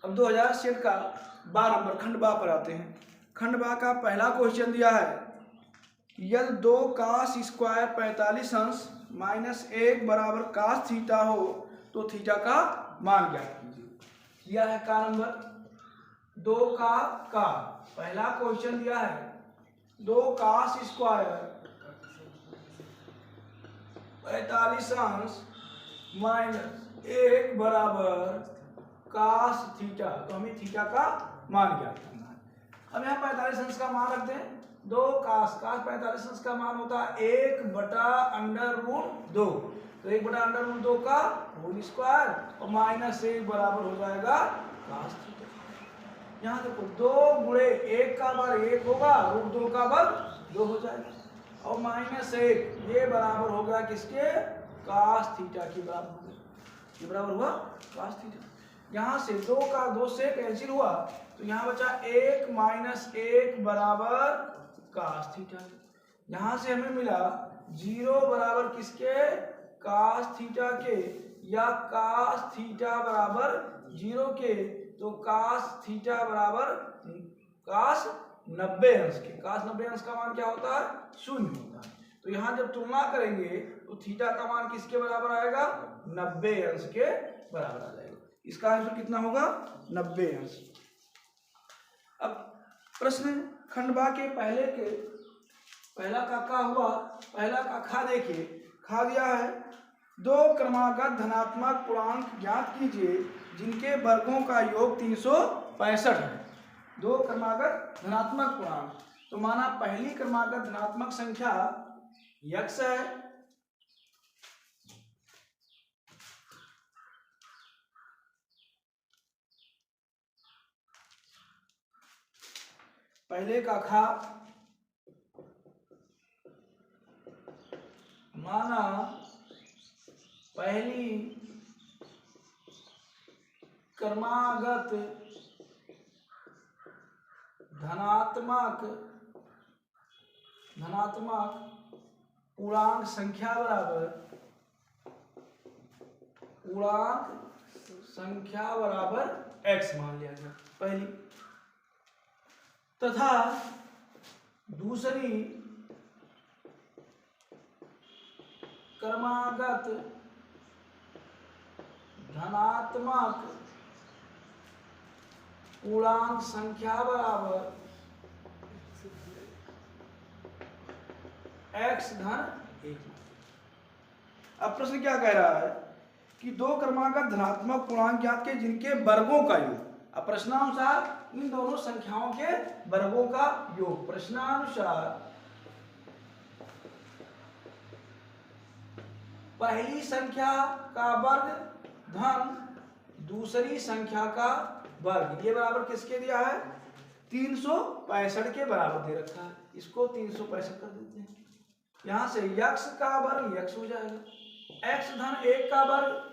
अब 2000 सेट का 12 नंबर खंड बा पर आते हैं। खंड बा का पहला क्वेश्चन दिया है, यदि 2 cos स्क्वायर 45 अंश माइनस 1 बराबर cos थीटा हो तो थीटा का मान ज्ञात कीजिए। दिया है का नंबर 2 का पहला क्वेश्चन दिया है 2 cos स्क्वायर 45 अंश माइनस 1 बराबर cos थीटा, तो हमें थीटा का मान ज्ञात करना है। अब यहाँ 45 अंश का मान रखते हैं 2 cos 45 अंश का मान होता है 1/√2, तो 1/√2 का होल स्क्वायर और माइनस 1 बराबर हो जाएगा cos थीटा। यहाँ देखो 2 गुणे 1 का वर्ग 1 होगा, √2 का वर्ग 2 हो जाएगा और माइनस 1 ये बराबर होगा किसके, cos थीटा के बराबर हो गया। ये बराबर हुआ cos थीटा। यहाँ से 2 का 2 से कैंसिल हुआ तो यहाँ बचा 1 माइनस 1 बराबर cos थीटा। यहाँ से हमें मिला 0 बराबर किसके, cos थीटा के, या cos थीटा बराबर 0 के, तो cos थीटा बराबर cos 90 अंश के। cos 90 अंश का मान क्या होता है, 0 होता है। तो यहाँ जब तुलना करेंगे तो थीटा का मान किसके बराबर आएगा, 90 अंश के बराबर आ जाएगा। इसका आंसर कितना होगा, 90 अंश। अब प्रश्न खंड बा के पहला का हुआ, पहला का खा देखिए। खा दिया है 2 क्रमागत धनात्मक पूर्णांक ज्ञात कीजिए जिनके वर्गों का योग 365 है। 2 क्रमागत धनात्मक पूर्णांक, तो माना पहली क्रमागत धनात्मक संख्या x है, पहले का खा माना पहली क्रमागत धनात्मक पूर्णांक संख्या बराबर x मान लिया गया पहली, तथा दूसरी क्रमागत धनात्मक पूर्णांक संख्या बराबर x धन 1। अब प्रश्न क्या कह रहा है कि 2 क्रमागत धनात्मक पूर्णांक ज्ञात के जिनके वर्गों का योग। अब प्रश्नानुसार इन दोनों संख्याओं के वर्गों का योग, प्रश्नानुसार पहली संख्या का वर्ग धन दूसरी संख्या का वर्ग, ये बराबर किसके दिया है, 365 के बराबर दे रखा है। इसको 365 कर देते हैं। यहाँ से x का वर्ग x हो जाएगा, x धन 1 का वर्ग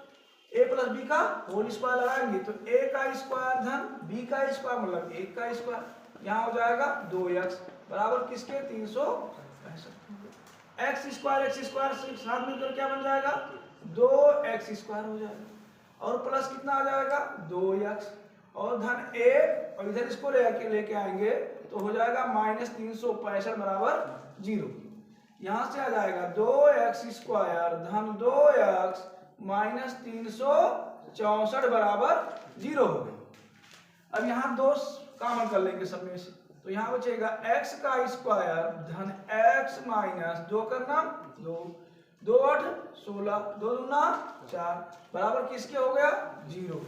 a प्लस बी का होल स्क्वायर लगाएंगे तो a का स्क्वायर धन b का स्क्वायर मतलब 1 का स्क्वायर, यहाँ हो जाएगा 2x बराबर किसके, 365। x स्क्वायर साथ मिलकर क्या बन जाएगा, 2x स्क्वायर हो जाएगा और प्लस कितना आ जाएगा 2x और धन 1 और इधर इसको लेके आएंगे तो हो जाएगा माइनस 365 बराबर 0। यहाँ से आ जाएगा 2x स्क्वायर धन 2x माइनस 364 बराबर 0 हो गया। अब यहाँ 2 कॉमन कर लेंगे सब में से, तो यहाँ बचेगा x का स्क्वायर धन x माइनस 2 करना 2, 2 8 16, 2 दूना 4 बराबर किसके हो गया 0।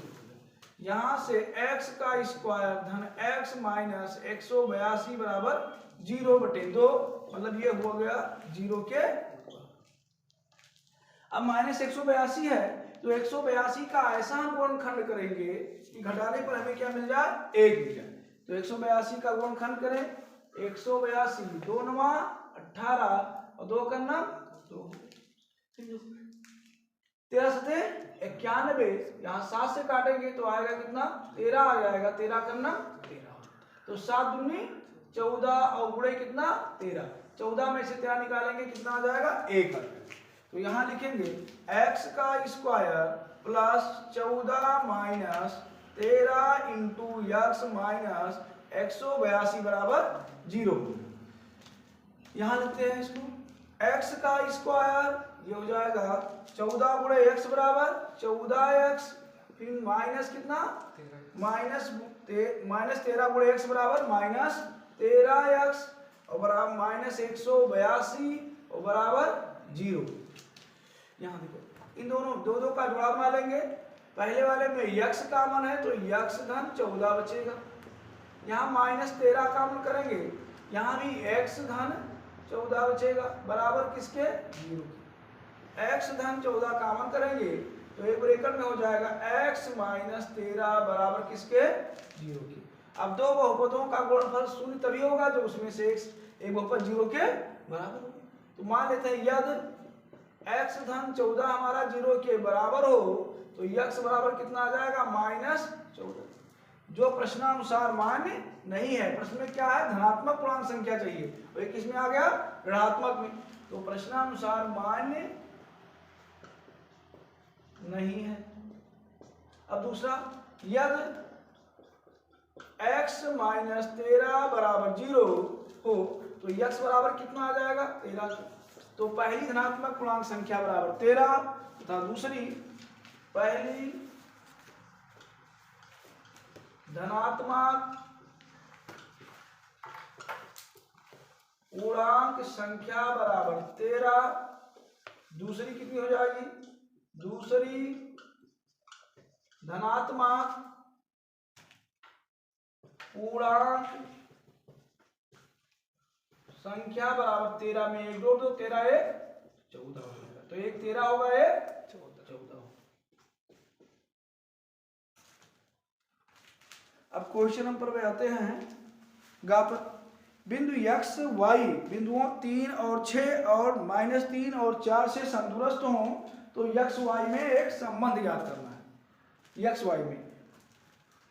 यहाँ से x का स्क्वायर धन x माइनस 182 बराबर 0/2, मतलब ये हो गया 0 के। अब माइनस 182 है तो 182 का ऐसा हम गुणनखंड करेंगे कि घटाने पर हमें क्या मिल जाए, 1 मिल जाए। तो 182 का गुणनखंड करें, 182 2 9 18 और 2 करना 2, 13 सते 91, यहाँ 7 से काटेंगे तो आएगा कितना 13 आ जाएगा, 13 करना 13, तो 7 दूनी 14 और गुणे कितना 13, 14 में से 13 निकालेंगे कितना आ जाएगा 1 आ जाएगा। तो यहाँ लिखेंगे x का square plus 14 minus 13 into x minus 182 बराबर 0। यहां लिखते हैं इसको x का स्क्वायर, ये हो जाएगा 14 गुणे x बराबर 14x, फिर माइनस कितना माइनस 13 गुणे x बराबर माइनस 13x और बराबर माइनस 182 और बराबर 0। यहाँ देखो इन दोनों दो दो का जोड़ा बना लेंगे। पहले वाले में x कॉमन है तो x धन 14 बचेगा। यहाँ माइनस 13 कॉमन करेंगे, यहाँ भी x धन 14 बचेगा बराबर किसके 0 के। x धन 14 कॉमन करेंगे तो एक ब्रैकेट में हो जाएगा x माइनस 13 बराबर किसके 0 के। अब दो बहुपदों का गुणनफल शून्य तभी होगा जब उसमें से एक बहुपद 0 के बराबर हो। तो मान लेते हैं यदि x धन 14 हमारा 0 के बराबर हो तो x बराबर कितना आ जाएगा माइनस 14, जो प्रश्नानुसार मान्य नहीं है। प्रश्न में क्या है धनात्मक पूर्णांक संख्या चाहिए, तो किस में आ गया ऋणात्मक में, तो प्रश्नानुसार मान्य नहीं है। अब दूसरा यदि x माइनस 13 बराबर 0 हो तो x बराबर कितना आ जाएगा 13। तो पहली धनात्मक पूर्णांक संख्या बराबर 13 तथा दूसरी पहली धनात्मक पूर्णांक संख्या बराबर 13, दूसरी कितनी हो जाएगी दूसरी धनात्मक पूर्णांक संख्या बराबर 13 में 1 जोड़ दो 13 1 14 हो जाएगा, तो 1 13 होगा 1 14। अब क्वेश्चन नंबर पे आते हैं। गापर बिंदु x y बिंदुओं 3 और 6 और -3 और 4 से संतुष्ट हों तो x y में एक संबंध याद करना है। x y में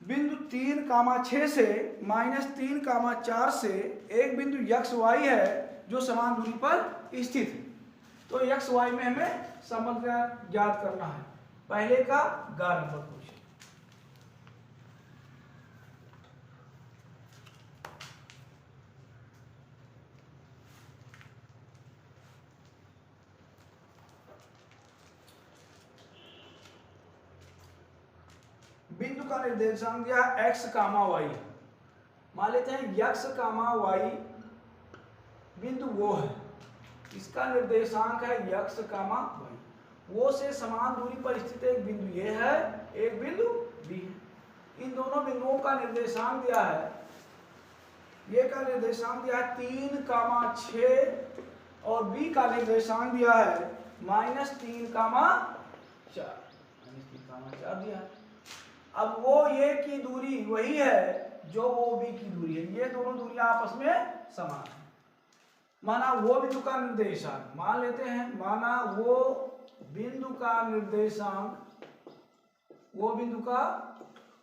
बिंदु 3, 6 से -3, 4 से एक बिंदु x y है जो समान दूरी पर स्थित है। तो x y में हमें संबंध याद करना है। पहले का गा नंबर क्वेश्चन। बिंदु का निर्देशांक दिया है x, y। मान लेते हैं x, y बिंदु वो है, इसका निर्देशांक है x, y। वो से समान दूरी पर स्थित एक बिंदु ये है, एक बिंदु b है। इन दोनों बिंदुओं का निर्देशांक दिया है, ये का निर्देशांक दिया है 3, 6 और b का निर्देशांक दिया है -3, 4 दिया है। अब वो ये की दूरी वही है जो वो बी की दूरी है, ये दोनों दूरियां आपस में समान है। माना वो बिंदु का निर्देशांक, मान लेते हैं माना वो बिंदु का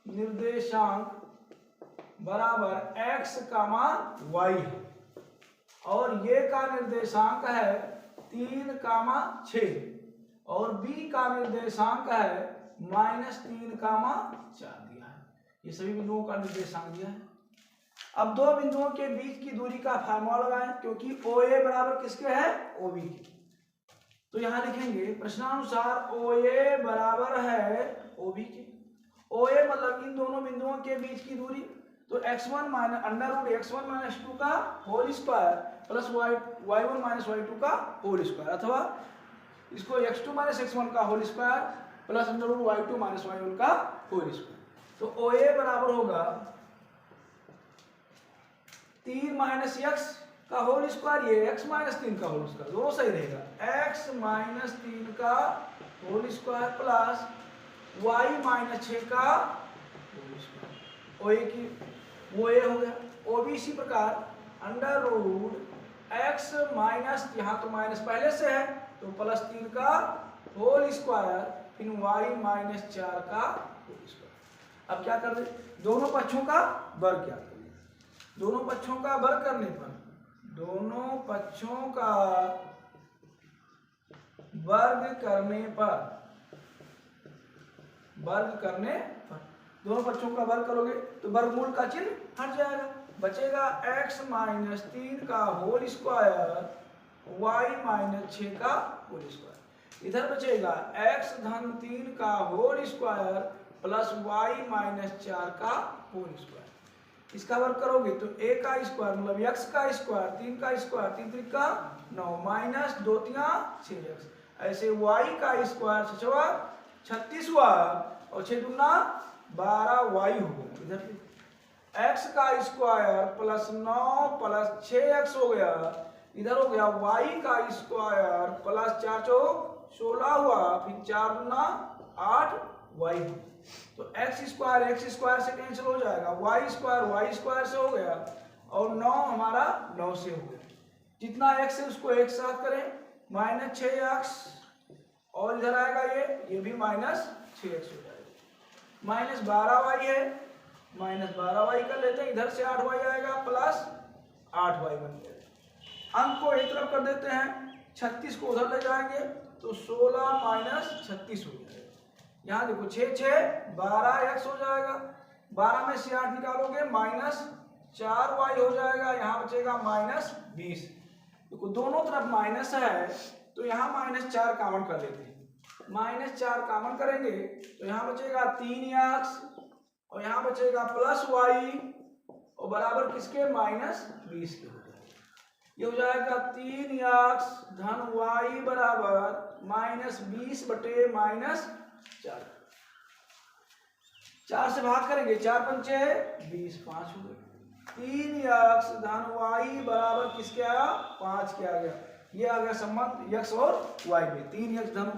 निर्देशांक बराबर x, y है और ये का निर्देशांक है 3, 6 और b का निर्देशांक है -3, 4 दिया है। ये सभी बिंदुओं का निर्देशांक दिया है। अब दो बिंदुओं के बीच की दूरी का फार्मूला लगाएं, क्योंकि OA बराबर किसके है OB के। तो यहां लिखेंगे प्रश्नानुसार OA बराबर है OB के। OA मतलब इन दोनों बिंदुओं के बीच की दूरी, तो x1 √x1 - 2 का whole square plus y1 - y2 का होल स्क्वायर, अथवा इसको x2 - x1 का whole square plus √y2 - y1 का होल स्क्वायर। तो OA बराबर होगा 3 - x का होल स्क्वायर, ये x - 3 का होल स्क्वायर, दोनों सही रहेगा। x - 3 का होल स्क्वायर प्लस y - 6 का होल स्क्वायर। OA की वो ए हो गया। OB इसी प्रकार √x माइनस, यहाँ तो माइनस पहले से है तो +3 का होल स्क्वायर फिर y - 4 का होल स्क्वायर। अब क्या कर दे, दोनों पक्षों का वर्ग क्या कर दे, दोनों पक्षों का वर्ग करने पर दोनों पक्षों का वर्ग करोगे तो वर्गमूल का चिन्ह हट जाएगा, बचेगा x माइनस 3 का होल स्क्वायर y माइनस 6 का होल स्क्वायर। इधर बचेगा x धन 3 का whole square plus y minus 4 का होल स्क्वायर। इसका वर्ग करोगे तो a का स्क्वायर मतलब x का स्क्वायर 3 का स्क्वायर 3 3 का 9 माइनस 2 3 6x, ऐसे y का स्क्वायर 36 हुआ और 6 दूना 12y हो गया। इधर x का स्क्वायर प्लस 9 प्लस 6x हो गया, इधर हो गया y का स्क्वायर प्लस 4 चौक 16 हुआ, फिर 4 दूना 8y हो। तो x स्क्वायर से कैंसिल हो जाएगा, y स्क्वायर से हो गया और 9 हमारा 9 से हो गया। जितना x है उसको एक साथ करें माइनस 6x और इधर आएगा ये भी माइनस 6x हो जाएगा। माइनस 12y है, माइनस 12y कर लेते हैं, इधर से 8y आएगा प्लस 8y बन गया। अंक को एक तरफ कर देते हैं, 36 को उधर ले जाएंगे तो 16 माइनस 36 हो जाएगा। यहाँ देखो 6 6 12x हो जाएगा, 12 में से 8 निकालोगे माइनस 4y हो जाएगा, यहाँ बचेगा माइनस 20। देखो दोनों तरफ माइनस है तो यहाँ माइनस 4 कॉमन कर लेते हैं, माइनस 4 कॉमन करेंगे तो यहाँ बचेगा 3x और यहाँ बचेगा प्लस y और बराबर किसके माइनस 20 के हो जाएगा। ये हो जाएगा 3x धन y बराबर माइनस 20 बटे माइनस 4। 4 से भाग करेंगे 4 पंचे 20 5 हो गए। 3x धन y बराबर किसके आया 5 के आ गया। ये आ गया संबंध x और y में, 3x धन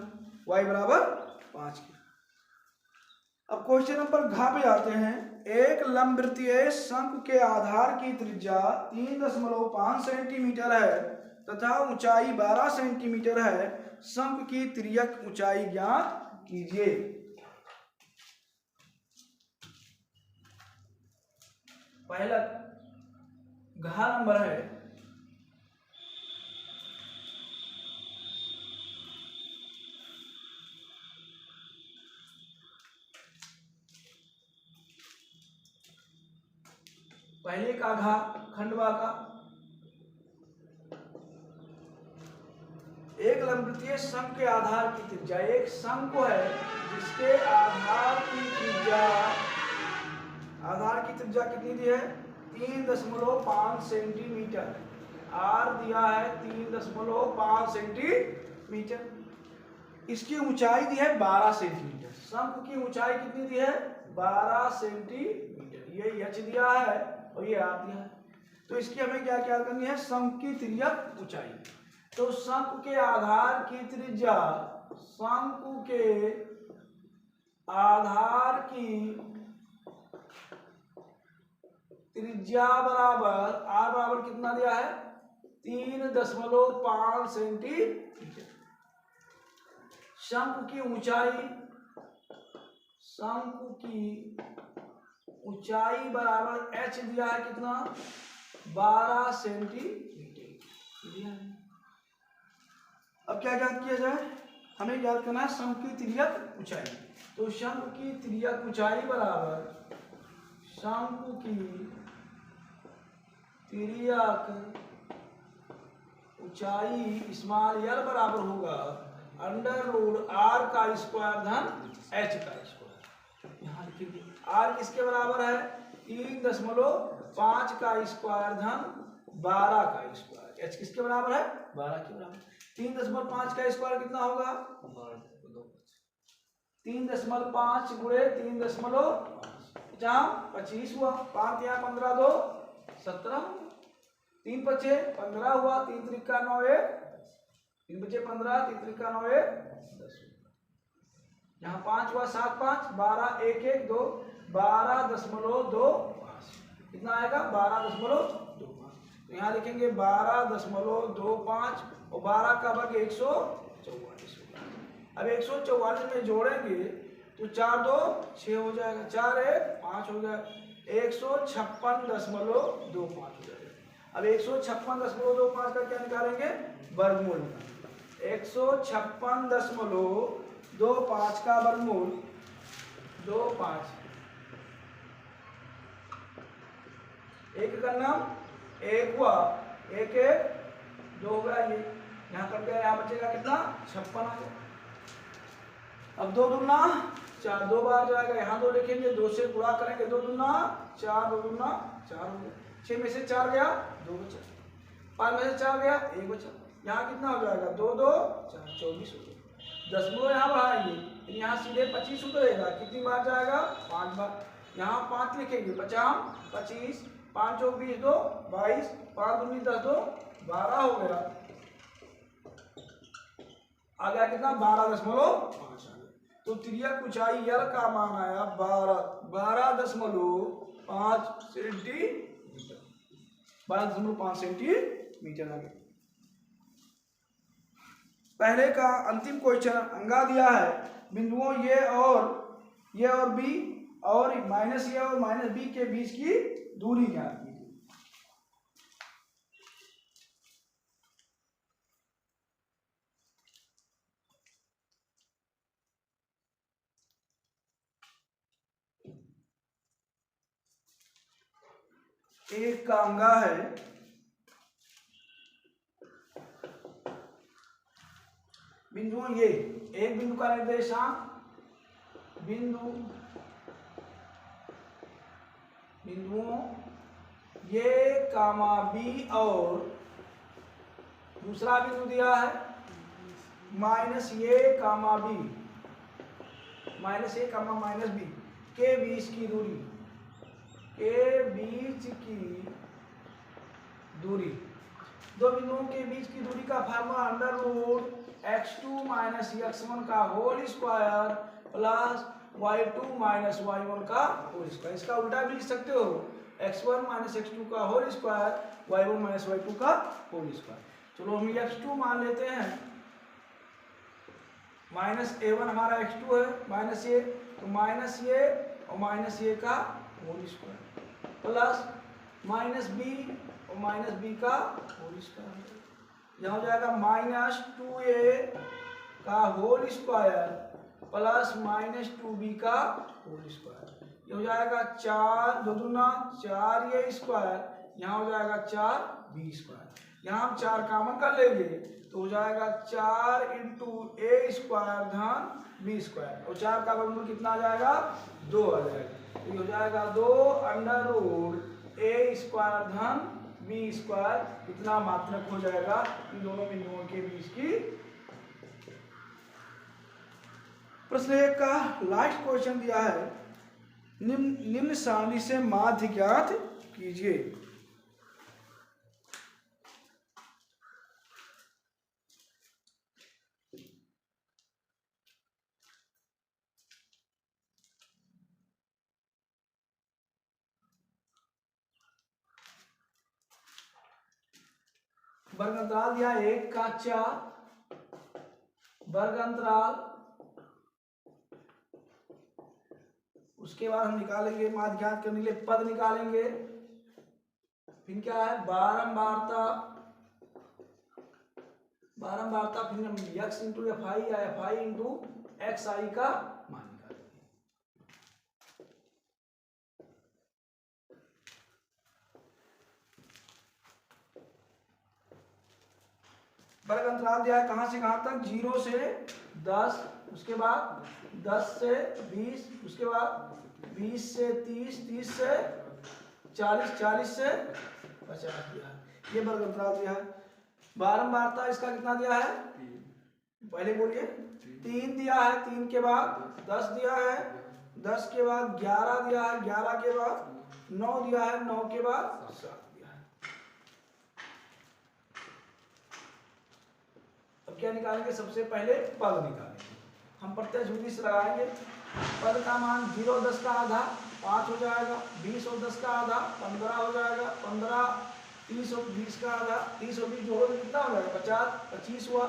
y बराबर 5 के। अब क्वेश्चन नंबर घ पे आते हैं। एक लंबवृत्तीय शंकु के आधार की त्रिज्या 3.5 सेंटीमीटर है तथा ऊंचाई 12 सेंटीमीटर है, शंकु की तिर्यक ऊंचाई ज्ञात कीजिए। पहला घ नंबर है, पहले का घा खंडवा का। एक लंबवृत्तीय शंकु के आधार की त्रिज्या, एक शंकु है जिसके आधार की त्रिज्या कितनी दी है 3.5 सेंटीमीटर। आर दिया है 3.5 सेंटीमीटर। इसकी ऊंचाई दी है 12 सेंटीमीटर। शंकु की ऊंचाई कितनी दी है 12 सेंटीमीटर। ये एच दिया है और ये आर दिया है। तो इसकी हमें क्या क्या करनी है, शंकु की तिर्यक ऊंचाई। तो शंकु के आधार की त्रिज्या, शंकु के आधार की त्रिज्या बराबर आर बराबर कितना दिया है 3.5 सेंटीमीटर। शंकु की ऊंचाई बराबर h दिया है कितना 12 सेंटीमीटर दिया है। अब क्या ज्ञात किया जाए, हमें ज्ञात करना है शंकु की तिर्यक ऊंचाई। तो शंकु की तिर्यक ऊंचाई बराबर शंकु की तिर्यक ऊंचाई स्मॉल l बराबर होगा √r का स्क्वायर धन h का स्क्वायर। यहाँ लिखिए r किसके बराबर है 3.5 का स्क्वायर धन 12 का स्क्वायर। h किसके बराबर है 12 के बराबर। 3.5 का स्क्वायर कितना होगा 3.5 गुणे 3.5 जहाँ 25 हुआ, 5 यहाँ 15 2 17, 3 बचे 15 हुआ, 3 त्रिका 9 1, 3 बचे 15, 3 त्रिका 9 1 10। यहाँ 5 हुआ 7 5 12 1 1 2 12.25 कितना आएगा 12.25। तो यहाँ लिखेंगे 12.25 और 12 का वर्ग 144। अब 144 में जोड़ेंगे तो 4 2 6 हो जाएगा, 4 1 5 हो जाएगा, 156.25 हो जाएगा। अब 156.25 का क्या निकालेंगे वर्गमूल। 156.25 का वर्गमूल 25 एक करना एक हुआ, एक एक दो हो गया, ये यहाँ कट गया, यहाँ बचेगा कितना 56 आ गया। अब 2 दूना 4, 2 बार जाएगा, यहाँ 2 लिखेंगे, 2 से गुणा करेंगे, 2 दूना 4, 2 दूना 4 हो गया, 6 में से 4 गया 2 बचा, 5 में से 4 गया 1 बचा, यहाँ कितना हो जाएगा 2 2 4 24 हो गया। दशमलव यहाँ बढ़ाएंगे, यहाँ सीधे 25 उतरेगा, कितनी बार जाएगा 5 बार, यहाँ 5 लिखेंगे, 50 25 5 चौक 20 2 22 5 दूनी 10 2 12 हो गया, आ गया कितना 12.5 आ गया। तो त्रिज्यक ऊंचाई यल का मान आया 12.5 सेंटीमीटर, 12.5 सेंटीमीटर आ गया। पहले का अंतिम क्वेश्चन अंगा दिया है, बिंदुओं ये और बी और माइनस ए और माइनस बी के बीच की दूरी ज्ञात कीजिए। एक का अंगा है, बिंदुओं ये, एक बिंदु का निर्देशांक बिंदुओं ये कामा बी और दूसरा बिंदु दिया है माइनस ये कामा बी, माइनस ए कामा माइनस बी के बीच की दूरी, दो बिंदुओं के बीच की दूरी का फार्मूला √x2 माइनस x1 का whole square plus y2 minus y1 का होल स्क्वायर। इसका उल्टा भी लिख सकते हो, x1 माइनस x2 का whole square, y1 minus y2 का होल स्क्वायर। चलो हम x2 मान लेते हैं, माइनस a1 हमारा x2 है, माइनस ए, तो माइनस ये और माइनस ए का whole square plus minus B और माइनस बी का होल स्क्वायर, यह हो जाएगा -2a का होल स्क्वायर प्लस -2b का होल स्क्वायर, ये हो जाएगा 4 2 दूना 4 ए स्क्वायर, यहाँ हो जाएगा 4b स्क्वायर, यहाँ हम 4 कॉमन कर लेंगे तो हो जाएगा 4 × a स्क्वायर धन b स्क्वायर, और 4 का वर्गमूल कितना आ जाएगा 2 आ जाएगा, तो ये हो जाएगा 2 √a स्क्वायर धन b स्क्वायर, कितना मात्रक हो जाएगा इन दोनों बिंदुओं के बीच की। प्रश्न 1 का लास्ट क्वेश्चन दिया है, निम्न सारणी से माध्य ज्ञात कीजिए। वर्ग अंतराल दिया 1 का 4, वर्ग अंतराल, उसके बाद हम निकालेंगे माध्य ज्ञात करने के लिए पद निकालेंगे, फिर क्या है बारंबारता, फिर हम x × fi या fi × xi का मान निकालेंगे। वर्ग अंतराल दिया है कहां से कहां तक, 0 से 10, उसके बाद 10 से 20, उसके बाद 20 से 30, 30 से 40, 40 से 50 दिया है, ये वर्ग अंतराल दिया है। बारंबारता इसका कितना दिया है, पहले बोलिए 3 दिया है, 3 के बाद 10 दिया है, 10 के बाद 11 दिया है, 11 के बाद 9 दिया है, 9 के बाद 7 दिया है। अब क्या निकालेंगे, सबसे पहले पद निकालेंगे, हम प्रत्यक्ष विधि से लगाएंगे, पद का मान 0 10 का आधा 5 हो जाएगा, 20 और 10 का आधा 15 हो जाएगा, 15 30 और 20 का आधा 30 और 20 जोड़ो तो कितना हो जाएगा 50, 25 हुआ,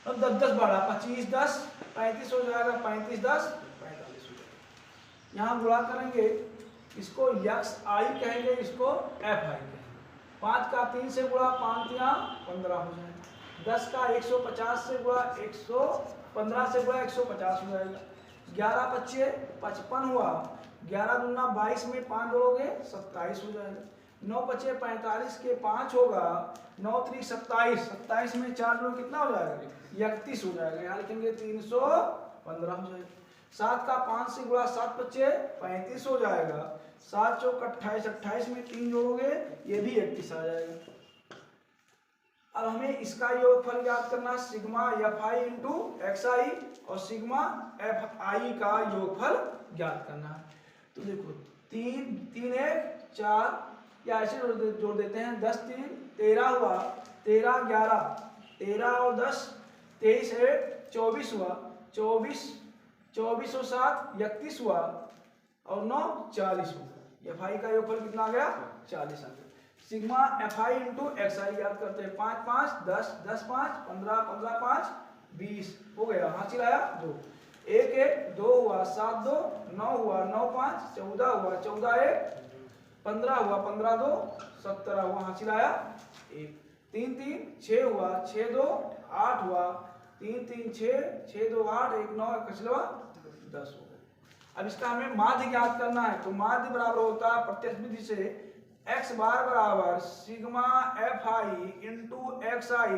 अब 10 10 बढ़ा 25 10 35 हो जाएगा, 35 10 45 हो जाएगा। यहाँ गुणा करेंगे, इसको xi कहेंगे, इसको fi कहेंगे, 5 का 3 से गुणा 5 या 15 हो जाएगा, 10 का 150 से गुणा 115 से गुणा 150 हो जाएगा, 11 पच्चे 55 हुआ, 11 दूना 22 में 5 जोड़ोगे 27 हो जाएगा। 9 पच्चे 45 के 5 होगा, 9 3 27, 27 में 4 जोड़ो कितना हो जाएगा 31 हो जाएगा। यहाँ लिखेंगे 315 हो जाएगा। 7 का 5 से गुणा 7 पच्चे 35 हो जाएगा। 7 चौक 28, 28 में 3 जोड़ोगे ये भी 31 आ जाएगा। अब हमें इसका योगफल याद करना, sigma f i into x i और सिग्मा एफ आई का योगफल ज्ञात करना है। तो देखो 3 3 1 4 या ऐसे जोड़ देते हैं। 10 3 13 हुआ, 13 11 13 और 10 23 1 24 हुआ, 24 24 और 7 31 हुआ और 9 40 हुआ। एफ आई का योगफल कितना आ गया 40 आ गया। Sigma f i into x i याद करते हैं। 5 5 10 10 5 15 15 5 20 हो गया। हाथ चिल्लाया 2 1 1 2 हुआ, 7 2 9 हुआ, 9 5 14 हुआ, 14 1 15 हुआ, 15 2 17 हुआ। हाथ चिल्लाया 1 3 3 6 हुआ, 6 2 8 हुआ, 3 3 6 6 2 8 1 9 कचलवा 10 हो गया। अब इसका हमें माध्य ज्ञात करना है। तो माध्य बराबर होता है प्रत्यक्ष विधि से x बार बराबर sigma f i into x i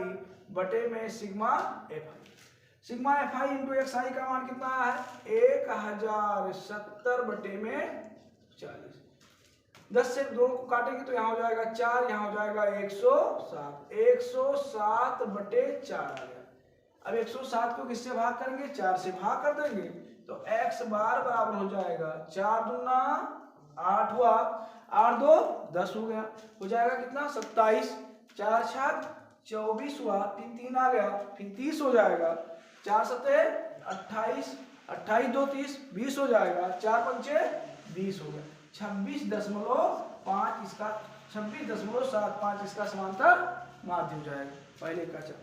बटे में sigma f i. Sigma f i into x i का मान कितना है 1070 बटे में 40। 10 से 2 को काटेंगे तो यहाँ हो जाएगा 4, यहाँ हो जाएगा 107, 107 बटे 4 आ गया। अब 107 को किससे भाग करेंगे 4 से भाग कर देंगे तो x बार बराबर हो जाएगा 4 दूना 8 हुआ, 8 2 10 हो गया। हो जाएगा कितना 27, 4 7 24 हुआ, 3 3 आ गया, फिर 30 हो जाएगा। 4 7 28, 28 2 30 20 हो जाएगा। 4 पंचे 20 हो गया। 26.5 इसका 26.75 इसका समांतर माध्य हो जाएगा। पहले का चल